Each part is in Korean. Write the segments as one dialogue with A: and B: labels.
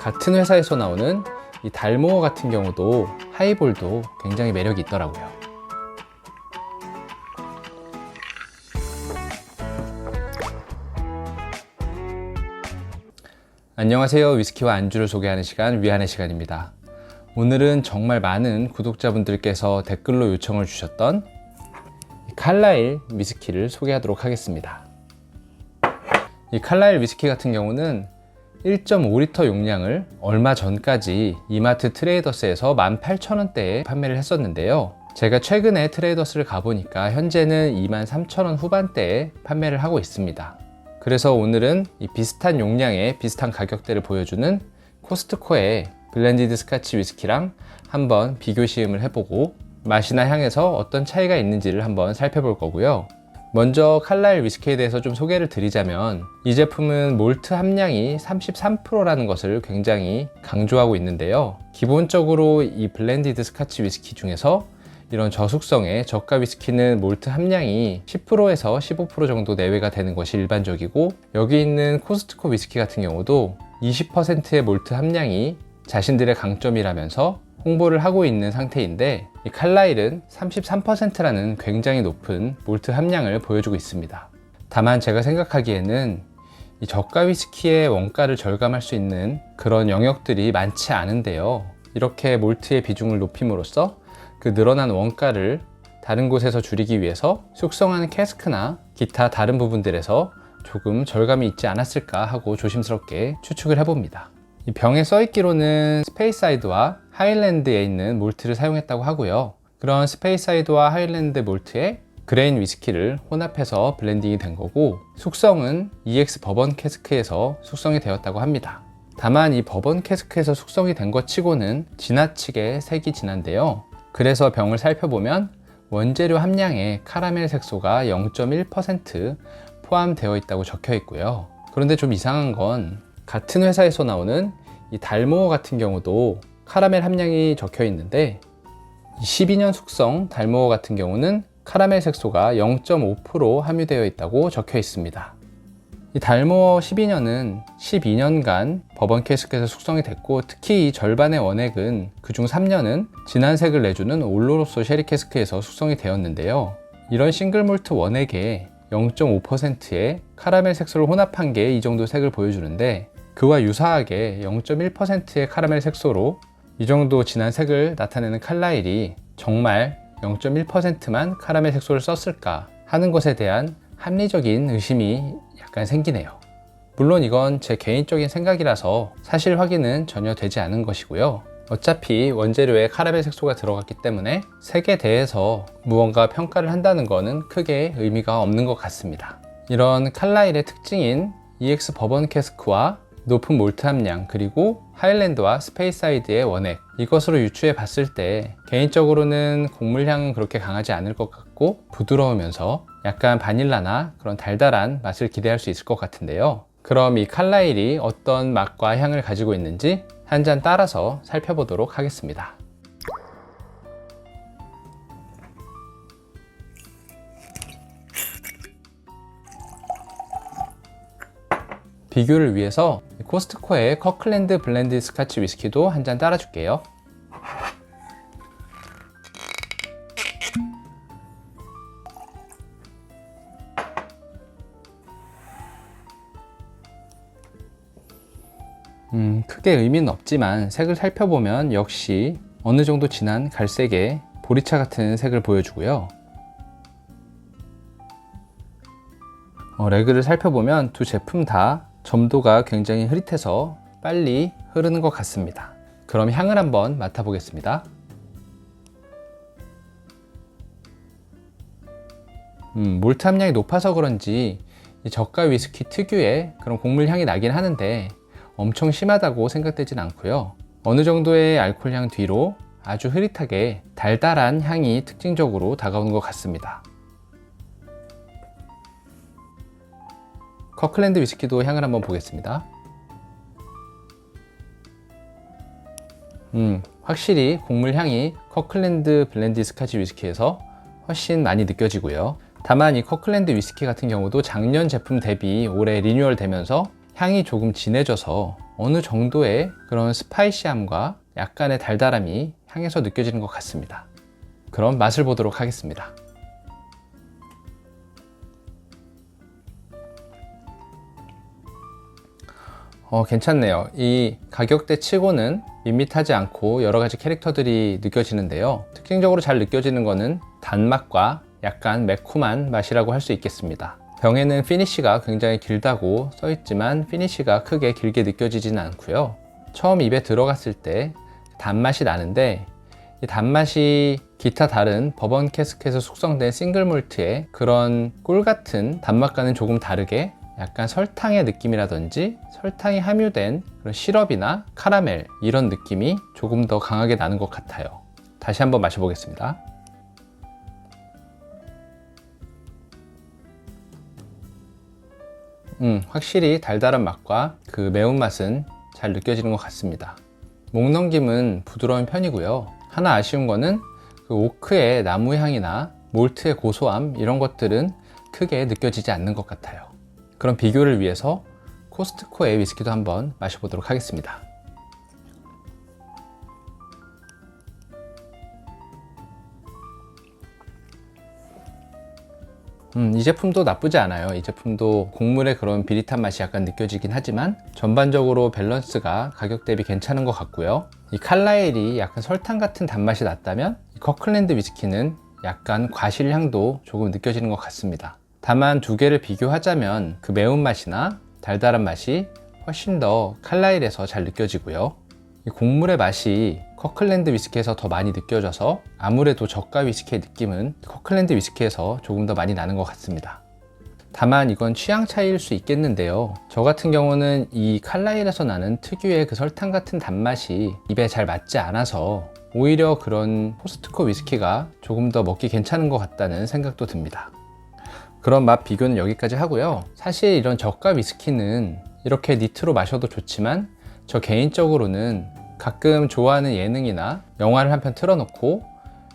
A: 같은 회사에서 나오는 이 달모어 같은 경우도 하이볼도 굉장히 매력이 있더라고요. 안녕하세요. 위스키와 안주를 소개하는 시간, 위안의 시간입니다. 오늘은 정말 많은 구독자분들께서 댓글로 요청을 주셨던 칼라일 위스키를 소개하도록 하겠습니다. 이 칼라일 위스키 같은 경우는 1.5리터 용량을 얼마 전까지 이마트 트레이더스에서 18,000원대에 판매를 했었는데요. 제가 최근에 트레이더스를 가보니까 현재는 23,000원 후반대에 판매를 하고 있습니다. 그래서 오늘은 이 비슷한 용량의 비슷한 가격대를 보여주는 코스트코의 블렌디드 스카치 위스키랑 한번 비교 시음을 해보고 맛이나 향에서 어떤 차이가 있는지를 한번 살펴볼 거고요. 먼저 칼라일 위스키에 대해서 좀 소개를 드리자면 이 제품은 몰트 함량이 33%라는 것을 굉장히 강조하고 있는데요. 기본적으로 이 블렌디드 스카치 위스키 중에서 이런 저숙성의 저가 위스키는 몰트 함량이 10%에서 15% 정도 내외가 되는 것이 일반적이고, 여기 있는 코스트코 위스키 같은 경우도 20%의 몰트 함량이 자신들의 강점이라면서 홍보를 하고 있는 상태인데, 이 칼라일은 33%라는 굉장히 높은 몰트 함량을 보여주고 있습니다. 다만 제가 생각하기에는 이 저가 위스키의 원가를 절감할 수 있는 그런 영역들이 많지 않은데요. 이렇게 몰트의 비중을 높임으로써 그 늘어난 원가를 다른 곳에서 줄이기 위해서 숙성하는 캐스크나 기타 다른 부분들에서 조금 절감이 있지 않았을까 하고 조심스럽게 추측을 해봅니다. 이 병에 써있기로는 스페이사이드와 하일랜드에 있는 몰트를 사용했다고 하고요. 그런 스페이사이드와 하일랜드 몰트에 그레인 위스키를 혼합해서 블렌딩이 된 거고, 숙성은 EX 버번 캐스크에서 숙성이 되었다고 합니다. 다만 이 버번 캐스크에서 숙성이 된 것 치고는 지나치게 색이 진한데요. 그래서 병을 살펴보면 원재료 함량에 카라멜 색소가 0.1% 포함되어 있다고 적혀 있고요. 그런데 좀 이상한 건 같은 회사에서 나오는 이 달모어 같은 경우도 카라멜 함량이 적혀 있는데, 12년 숙성 달모어 같은 경우는 카라멜 색소가 0.5% 함유되어 있다고 적혀 있습니다. 이 달모어 12년은 12년간 버번 캐스크에서 숙성이 됐고, 특히 이 절반의 원액은 그중 3년은 진한 색을 내주는 올로로소 쉐리 캐스크에서 숙성이 되었는데요. 이런 싱글몰트 원액에 0.5%의 카라멜 색소를 혼합한 게 이 정도 색을 보여주는데, 그와 유사하게 0.1%의 카라멜 색소로 이 정도 진한 색을 나타내는 칼라일이 정말 0.1%만 카라멜 색소를 썼을까 하는 것에 대한 합리적인 의심이 약간 생기네요. 물론 이건 제 개인적인 생각이라서 사실 확인은 전혀 되지 않은 것이고요. 어차피 원재료에 카라멜 색소가 들어갔기 때문에 색에 대해서 무언가 평가를 한다는 것은 크게 의미가 없는 것 같습니다. 이런 칼라일의 특징인 EX 버번 캐스크와 높은 몰트 함량, 그리고 하일랜드와 스페이사이드의 원액, 이것으로 유추해 봤을 때 개인적으로는 곡물향은 그렇게 강하지 않을 것 같고 부드러우면서 약간 바닐라나 그런 달달한 맛을 기대할 수 있을 것 같은데요. 그럼 이 칼라일이 어떤 맛과 향을 가지고 있는지 한 잔 따라서 살펴보도록 하겠습니다. 비교를 위해서 코스트코의 커클랜드 블렌디드 스카치 위스키도 한 잔 따라줄게요. 크게 의미는 없지만 색을 살펴보면 역시 어느 정도 진한 갈색의 보리차 같은 색을 보여주고요. 레그를 살펴보면 두 제품 다 점도가 굉장히 흐릿해서 빨리 흐르는 것 같습니다. 그럼 향을 한번 맡아보겠습니다. 몰트 함량이 높아서 그런지 이 저가 위스키 특유의 그런 곡물 향이 나긴 하는데 엄청 심하다고 생각되진 않고요. 어느 정도의 알코올 향 뒤로 아주 흐릿하게 달달한 향이 특징적으로 다가오는 것 같습니다. 커클랜드 위스키도 향을 한번 보겠습니다. 확실히 곡물 향이 커클랜드 블렌디드 스카치 위스키에서 훨씬 많이 느껴지고요. 다만 이 커클랜드 위스키 같은 경우도 작년 제품 대비 올해 리뉴얼 되면서 향이 조금 진해져서 어느 정도의 그런 스파이시함과 약간의 달달함이 향에서 느껴지는 것 같습니다. 그럼 맛을 보도록 하겠습니다. 괜찮네요. 이 가격대 치고는 밋밋하지 않고 여러 가지 캐릭터들이 느껴지는데요. 특징적으로 잘 느껴지는 것은 단맛과 약간 매콤한 맛이라고 할 수 있겠습니다. 병에는 피니쉬가 굉장히 길다고 써있지만 피니쉬가 크게 길게 느껴지지는 않고요. 처음 입에 들어갔을 때 단맛이 나는데 이 단맛이 기타 다른 버번 캐스크에서 숙성된 싱글 몰트의 그런 꿀 같은 단맛과는 조금 다르게 약간 설탕의 느낌이라든지 설탕이 함유된 그런 시럽이나 카라멜 이런 느낌이 조금 더 강하게 나는 것 같아요. 다시 한번 마셔보겠습니다. 확실히 달달한 맛과 그 매운맛은 잘 느껴지는 것 같습니다. 목 넘김은 부드러운 편이고요. 하나 아쉬운 거는 그 오크의 나무 향이나 몰트의 고소함 이런 것들은 크게 느껴지지 않는 것 같아요. 그런 비교를 위해서 코스트코의 위스키도 한번 마셔보도록 하겠습니다. 이 제품도 나쁘지 않아요. 이 제품도 곡물의 그런 비릿한 맛이 약간 느껴지긴 하지만 전반적으로 밸런스가 가격 대비 괜찮은 것 같고요. 이 칼라일이 약간 설탕 같은 단맛이 났다면 이 커클랜드 위스키는 약간 과실향도 조금 느껴지는 것 같습니다. 다만 두 개를 비교하자면 그 매운맛이나 달달한 맛이 훨씬 더 칼라일에서 잘 느껴지고요. 이 곡물의 맛이 커클랜드 위스키에서 더 많이 느껴져서 아무래도 저가 위스키의 느낌은 커클랜드 위스키에서 조금 더 많이 나는 것 같습니다. 다만 이건 취향 차이일 수 있겠는데요. 저 같은 경우는 이 칼라일에서 나는 특유의 그 설탕 같은 단맛이 입에 잘 맞지 않아서 오히려 그런 코스트코 위스키가 조금 더 먹기 괜찮은 것 같다는 생각도 듭니다. 그런 맛 비교는 여기까지 하고요. 사실 이런 저가 위스키는 이렇게 니트로 마셔도 좋지만 저 개인적으로는 가끔 좋아하는 예능이나 영화를 한 편 틀어놓고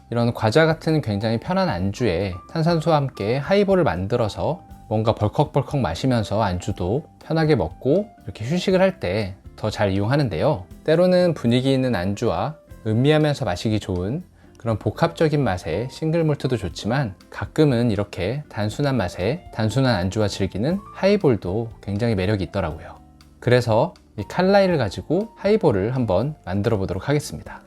A: 이런 과자 같은 굉장히 편한 안주에 탄산수와 함께 하이볼을 만들어서 뭔가 벌컥벌컥 마시면서 안주도 편하게 먹고 이렇게 휴식을 할 때 더 잘 이용하는데요. 때로는 분위기 있는 안주와 음미하면서 마시기 좋은 그런 복합적인 맛의 싱글 몰트도 좋지만 가끔은 이렇게 단순한 맛에 단순한 안주와 즐기는 하이볼도 굉장히 매력이 있더라고요. 그래서 이 칼라일을 가지고 하이볼을 한번 만들어 보도록 하겠습니다.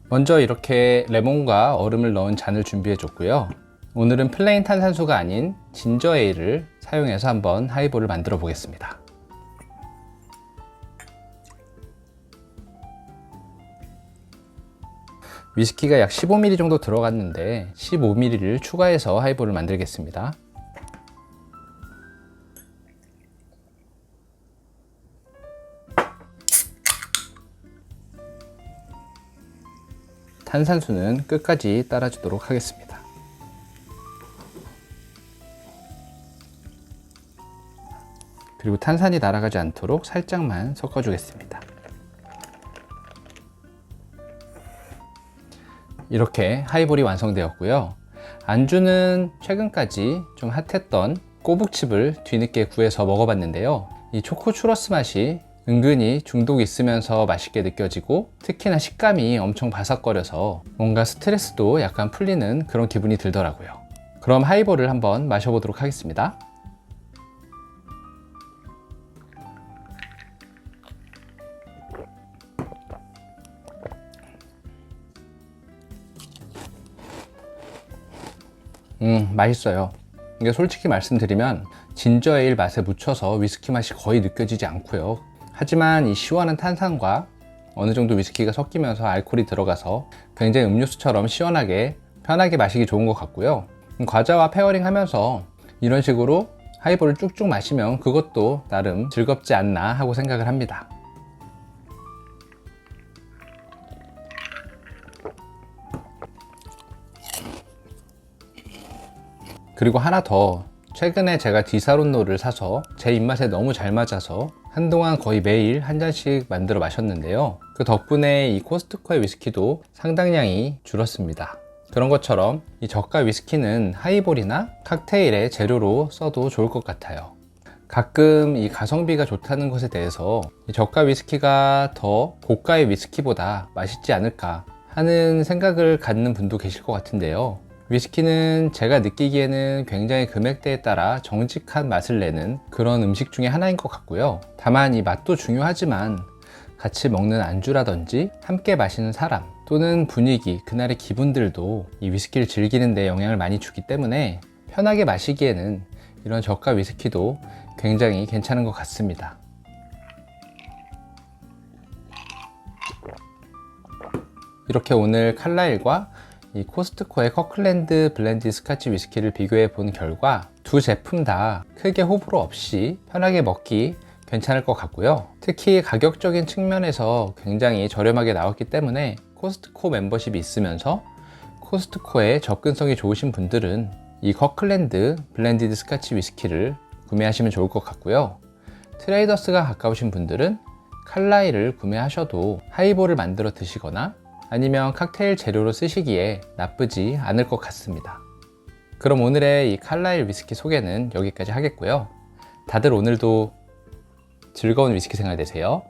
A: 먼저 이렇게 레몬과 얼음을 넣은 잔을 준비해 줬고요. 오늘은 플레인 탄산수가 아닌 진저 에일을 사용해서 한번 하이볼을 만들어 보겠습니다. 위스키가 약 15ml 정도 들어갔는데 15ml를 추가해서 하이볼을 만들겠습니다. 탄산수는 끝까지 따라주도록 하겠습니다. 그리고 탄산이 날아가지 않도록 살짝만 섞어주겠습니다. 이렇게 하이볼이 완성되었고요. 안주는 최근까지 좀 핫했던 꼬북칩을 뒤늦게 구해서 먹어봤는데요. 이 초코 추러스 맛이 은근히 중독 있으면서 맛있게 느껴지고 특히나 식감이 엄청 바삭거려서 뭔가 스트레스도 약간 풀리는 그런 기분이 들더라고요. 그럼 하이볼을 한번 마셔보도록 하겠습니다. 맛있어요. 이게 솔직히 말씀드리면 진저 에일 맛에 묻혀서 위스키 맛이 거의 느껴지지 않고요. 하지만 이 시원한 탄산과 어느 정도 위스키가 섞이면서 알코올이 들어가서 굉장히 음료수처럼 시원하게 편하게 마시기 좋은 것 같고요. 과자와 페어링 하면서 이런 식으로 하이볼을 쭉쭉 마시면 그것도 나름 즐겁지 않나 하고 생각을 합니다. 그리고 하나 더, 최근에 제가 디사론노를 사서 제 입맛에 너무 잘 맞아서 한동안 거의 매일 한 잔씩 만들어 마셨는데요. 그 덕분에 이 코스트코의 위스키도 상당량이 줄었습니다. 그런 것처럼 이 저가 위스키는 하이볼이나 칵테일의 재료로 써도 좋을 것 같아요. 가끔 이 가성비가 좋다는 것에 대해서 이 저가 위스키가 더 고가의 위스키보다 맛있지 않을까 하는 생각을 갖는 분도 계실 것 같은데요. 위스키는 제가 느끼기에는 굉장히 금액대에 따라 정직한 맛을 내는 그런 음식 중에 하나인 것 같고요. 다만 이 맛도 중요하지만 같이 먹는 안주라든지 함께 마시는 사람 또는 분위기, 그날의 기분들도 이 위스키를 즐기는 데 영향을 많이 주기 때문에 편하게 마시기에는 이런 저가 위스키도 굉장히 괜찮은 것 같습니다. 이렇게 오늘 칼라일과 이 코스트코의 커클랜드 블렌디드 스카치 위스키를 비교해 본 결과 두 제품 다 크게 호불호 없이 편하게 먹기 괜찮을 것 같고요. 특히 가격적인 측면에서 굉장히 저렴하게 나왔기 때문에 코스트코 멤버십이 있으면서 코스트코에 접근성이 좋으신 분들은 이 커클랜드 블렌디드 스카치 위스키를 구매하시면 좋을 것 같고요. 트레이더스가 가까우신 분들은 칼라일을 구매하셔도 하이볼을 만들어 드시거나 아니면 칵테일 재료로 쓰시기에 나쁘지 않을 것 같습니다. 그럼 오늘의 이 칼라일 위스키 소개는 여기까지 하겠고요. 다들 오늘도 즐거운 위스키 생활 되세요.